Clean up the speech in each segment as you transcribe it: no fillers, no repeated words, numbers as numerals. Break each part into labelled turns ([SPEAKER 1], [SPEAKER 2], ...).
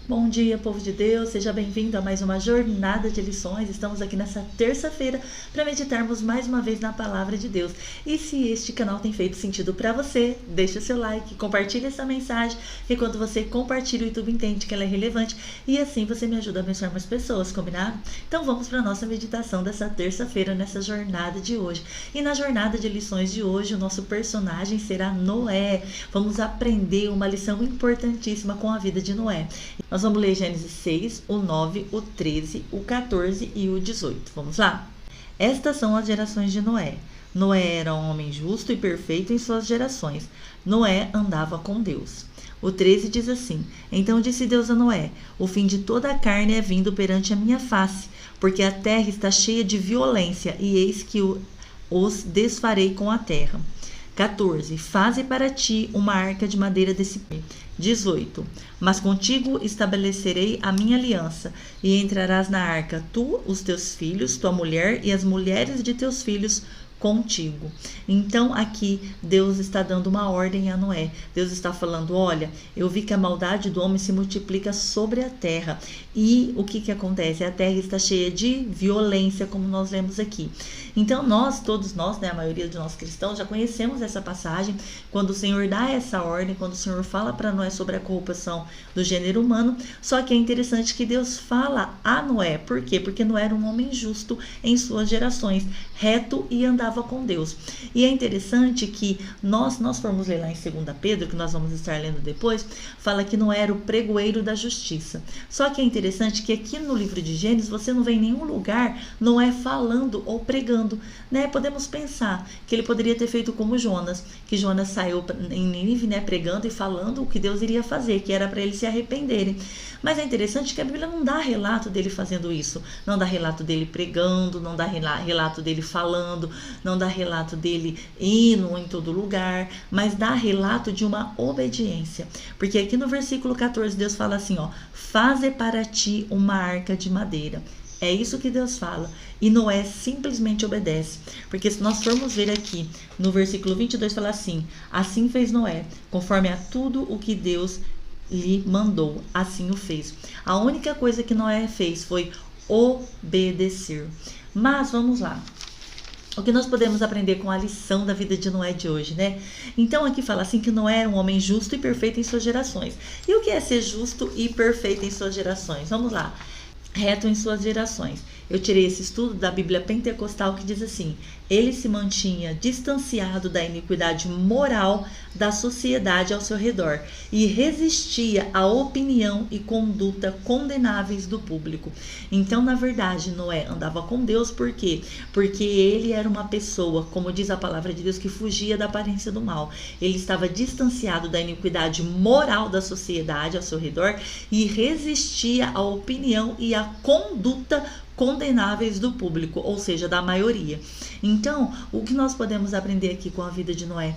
[SPEAKER 1] Bom dia, povo de Deus, seja bem-vindo a mais uma jornada de lições. Estamos aqui nessa terça-feira para meditarmos mais uma vez na palavra de Deus. E se este canal tem feito sentido para você, deixa o seu like, compartilha essa mensagem, que quando você compartilha, o YouTube entende que ela é relevante e assim você me ajuda a abençoar mais pessoas, combinado? Então vamos para a nossa meditação dessa terça-feira, nessa jornada de hoje. E na jornada de lições de hoje, o nosso personagem será Noé. Vamos aprender uma lição importantíssima com a vida de Noé. Nós vamos ler Gênesis 6, o 9, o 13, o 14 e o 18. Vamos lá? Estas são as gerações de Noé. Noé era um homem justo e perfeito em suas gerações. Noé andava com Deus. O 13 diz assim: Então disse Deus a Noé: O fim de toda a carne é vindo perante a minha face, porque a terra está cheia de violência, e eis que os desfarei com a terra. 14. Faze para ti uma arca de madeira desse pé. 18. Mas contigo estabelecerei a minha aliança, e entrarás na arca tu, os teus filhos, tua mulher e as mulheres de teus filhos contigo. Então aqui Deus está dando uma ordem a Noé. Deus está falando: olha, eu vi que a maldade do homem se multiplica sobre a terra. E o que acontece? A terra está cheia de violência, como nós lemos aqui. Então todos nós, né, a maioria de nós cristãos, já conhecemos essa passagem, quando o Senhor dá essa ordem, quando o Senhor fala para Noé sobre a corrupção do gênero humano. Só que é interessante que Deus fala a Noé. Por quê? Porque Noé era um homem justo em suas gerações, reto e andava com Deus. E é interessante que nós formos ler lá em 2 Pedro, que nós vamos estar lendo depois, fala que Noé era o pregoeiro da justiça. Só que é interessante que aqui no livro de Gênesis você não vê em nenhum lugar Noé falando ou pregando, né? Podemos pensar que ele poderia ter feito como Jonas, que Jonas saiu em Nínive, né, pregando e falando o que Deus iria fazer, que era para eles se arrependerem. Mas é interessante que a Bíblia não dá relato dele fazendo isso, não dá relato dele pregando, não dá relato dele falando, não dá relato dele indo em todo lugar, mas dá relato de uma obediência. Porque aqui no versículo 14 Deus fala assim, ó: faze para ti uma arca de madeira. É isso que Deus fala. E Noé simplesmente obedece. Porque se nós formos ver aqui no versículo 22, fala assim: assim fez Noé, conforme a tudo o que Deus lhe mandou, assim o fez. A única coisa que Noé fez foi obedecer. Mas vamos lá. O que nós podemos aprender com a lição da vida de Noé de hoje, né? Então aqui fala assim que Noé era um homem justo e perfeito em suas gerações. E o que é ser justo e perfeito em suas gerações? Vamos lá. Reto em suas gerações. Eu tirei esse estudo da Bíblia Pentecostal, que diz assim: ele se mantinha distanciado da iniquidade moral da sociedade ao seu redor e resistia à opinião e conduta condenáveis do público. Então, na verdade, Noé andava com Deus, por quê? Porque ele era uma pessoa, como diz a palavra de Deus, que fugia da aparência do mal. Ele estava distanciado da iniquidade moral da sociedade ao seu redor e resistia à opinião e à conduta condenáveis do público, ou seja, da maioria. Então, o que nós podemos aprender aqui com a vida de Noé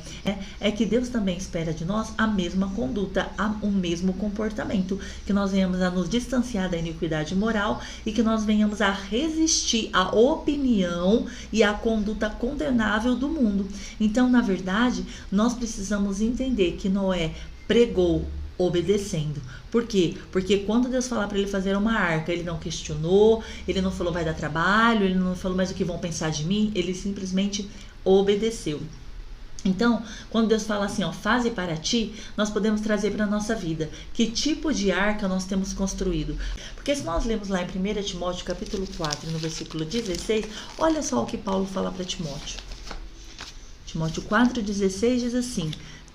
[SPEAKER 1] é que Deus também espera de nós a mesma conduta, o mesmo comportamento, que nós venhamos a nos distanciar da iniquidade moral e que nós venhamos a resistir à opinião e à conduta condenável do mundo. Então, na verdade, nós precisamos entender que Noé pregou obedecendo. Por quê? Porque quando Deus falar para ele fazer uma arca, ele não questionou, ele não falou vai dar trabalho, ele não falou mais o que vão pensar de mim, ele simplesmente obedeceu. Então, quando Deus fala assim, ó, faze para ti, nós podemos trazer para a nossa vida que tipo de arca nós temos construído. Porque se nós lemos lá em 1 Timóteo capítulo 4, no versículo 16, olha só o que Paulo fala para Timóteo. Timóteo 4,16 diz assim: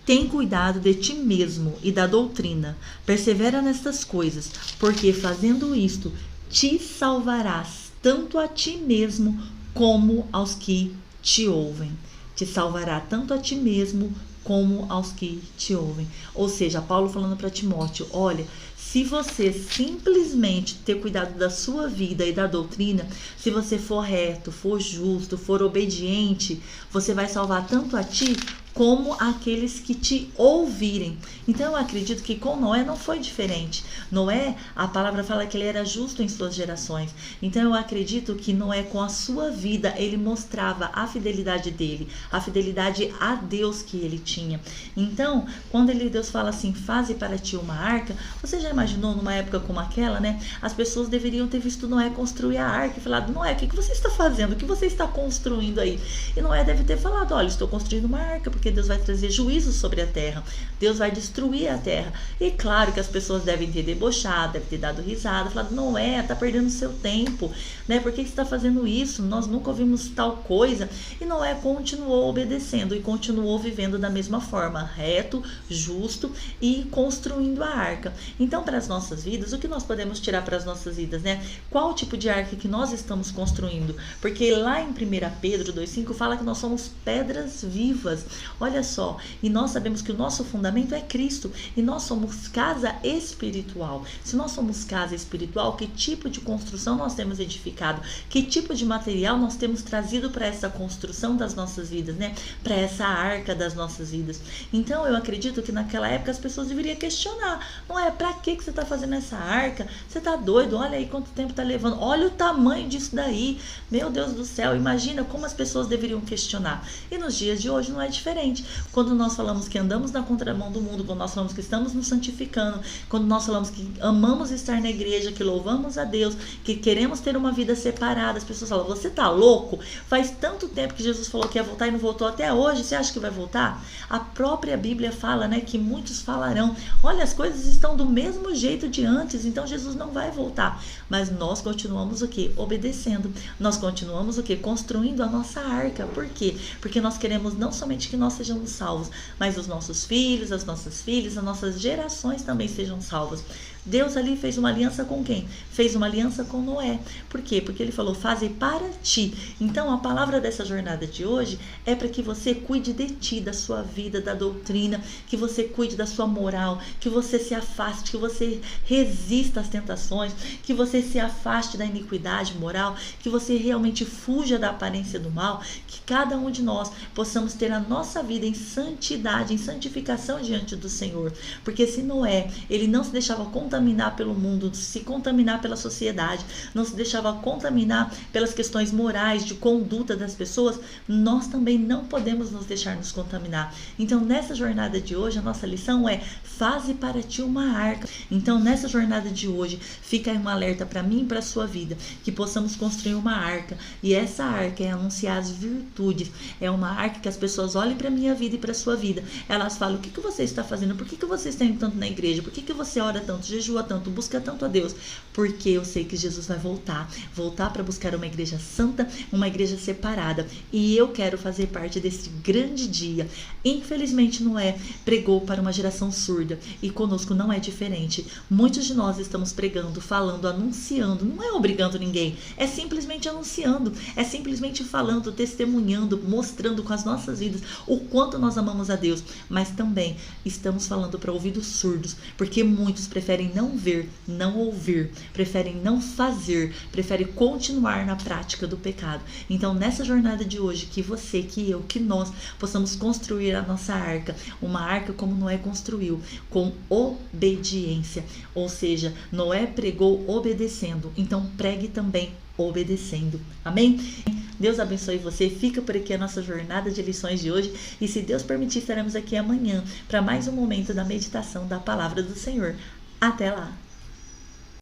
[SPEAKER 1] tem cuidado de ti mesmo e da doutrina, persevera nestas coisas, porque fazendo isto, te salvarás tanto a ti mesmo como aos que te ouvem. Te salvará tanto a ti mesmo como aos que te ouvem. Ou seja, Paulo falando para Timóteo: olha, se você simplesmente ter cuidado da sua vida e da doutrina, se você for reto, for justo, for obediente, você vai salvar tanto a ti como aqueles que te ouvirem. Então eu acredito que com Noé não foi diferente. Noé, a palavra fala que ele era justo em suas gerações. Então eu acredito que Noé, com a sua vida, ele mostrava a fidelidade dele, a fidelidade a Deus que ele tinha. Então, quando Deus fala assim, faze para ti uma arca, você já imaginou numa época como aquela, né? As pessoas deveriam ter visto Noé construir a arca e falado, Noé, o que você está fazendo? O que você está construindo aí? E Noé deve ter falado, olha, estou construindo uma arca porque Deus vai trazer juízo sobre a terra. Deus vai destruir a terra. E claro que as pessoas devem ter debochado, devem ter dado risada, falado, Noé, tá perdendo seu tempo, né? Por que você está fazendo isso? Nós nunca ouvimos tal coisa. E Noé continuou obedecendo e continuou vivendo da mesma forma, reto, justo e construindo a arca. Então, para as nossas vidas, o que nós podemos tirar para as nossas vidas, né? Qual o tipo de arca que nós estamos construindo? Porque lá em 1 Pedro 2,5 fala que nós somos pedras vivas. Olha só, e nós sabemos que o nosso fundamento é Cristo e nós somos casa espiritual. Se nós somos casa espiritual, que tipo de construção nós temos edificado? Que tipo de material nós temos trazido para essa construção das nossas vidas, né? Para essa arca das nossas vidas. Então, eu acredito que naquela época as pessoas deveriam questionar, não é? Para que você está fazendo essa arca? Você está doido? Olha aí quanto tempo está levando. Olha o tamanho disso daí. Meu Deus do céu, imagina como as pessoas deveriam questionar. E nos dias de hoje não é diferente. Quando nós falamos que andamos na contramão do mundo, quando nós falamos que estamos nos santificando, quando nós falamos que amamos estar na igreja, que louvamos a Deus, que queremos ter uma vida separada, as pessoas falam, você tá louco? Faz tanto tempo que Jesus falou que ia voltar e não voltou até hoje, você acha que vai voltar? A própria Bíblia fala, né, que muitos falarão, olha, as coisas estão do mesmo jeito de antes, então Jesus não vai voltar. Mas nós continuamos o quê? Obedecendo. Nós continuamos o quê? Construindo a nossa arca. Por quê? Porque nós queremos não somente que nós sejamos salvos, mas os nossos filhos, as nossas filhas, as nossas gerações também sejam salvas. Deus ali fez uma aliança com quem? Fez uma aliança com Noé. Por quê? Porque ele falou, faze para ti. Então, a palavra dessa jornada de hoje é para que você cuide de ti, da sua vida, da doutrina, que você cuide da sua moral, que você se afaste, que você resista às tentações, que você se afaste da iniquidade moral, que você realmente fuja da aparência do mal, que cada um de nós possamos ter a nossa vida em santidade, em santificação diante do Senhor. Porque se Noé, ele não se deixava contaminar pelo mundo, se contaminar pela sociedade, não se deixava contaminar pelas questões morais, de conduta das pessoas, nós também não podemos nos deixar nos contaminar. Então, nessa jornada de hoje, a nossa lição é, faze para ti uma arca. Então, nessa jornada de hoje, fica aí um alerta para mim e para a sua vida, que possamos construir uma arca, e essa arca é anunciar as virtudes, é uma arca que as pessoas olhem para a minha vida e para a sua vida, elas falam, o que você está fazendo? Por que você está indo tanto na igreja? Por que você ora tanto, jejua tanto, busca tanto a Deus? Porque eu sei que Jesus vai voltar para buscar uma igreja santa, uma igreja separada, e eu quero fazer parte desse grande dia. Infelizmente, Noé pregou para uma geração surda, e conosco não é diferente. Muitos de nós estamos pregando, falando, anunciando, não é obrigando ninguém, é simplesmente anunciando, é simplesmente falando, testemunhando, mostrando com as nossas vidas o quanto nós amamos a Deus, mas também estamos falando para ouvidos surdos, porque muitos preferem não ver, não ouvir, preferem não fazer, preferem continuar na prática do pecado. Então, nessa jornada de hoje, que você, que eu, que nós possamos construir a nossa arca, uma arca como Noé construiu, com obediência. Ou seja, Noé pregou obedecendo, então pregue também obedecendo. Amém? Deus abençoe você. Fica por aqui a nossa jornada de lições de hoje, e se Deus permitir, estaremos aqui amanhã para mais um momento da meditação da palavra do Senhor. Até lá!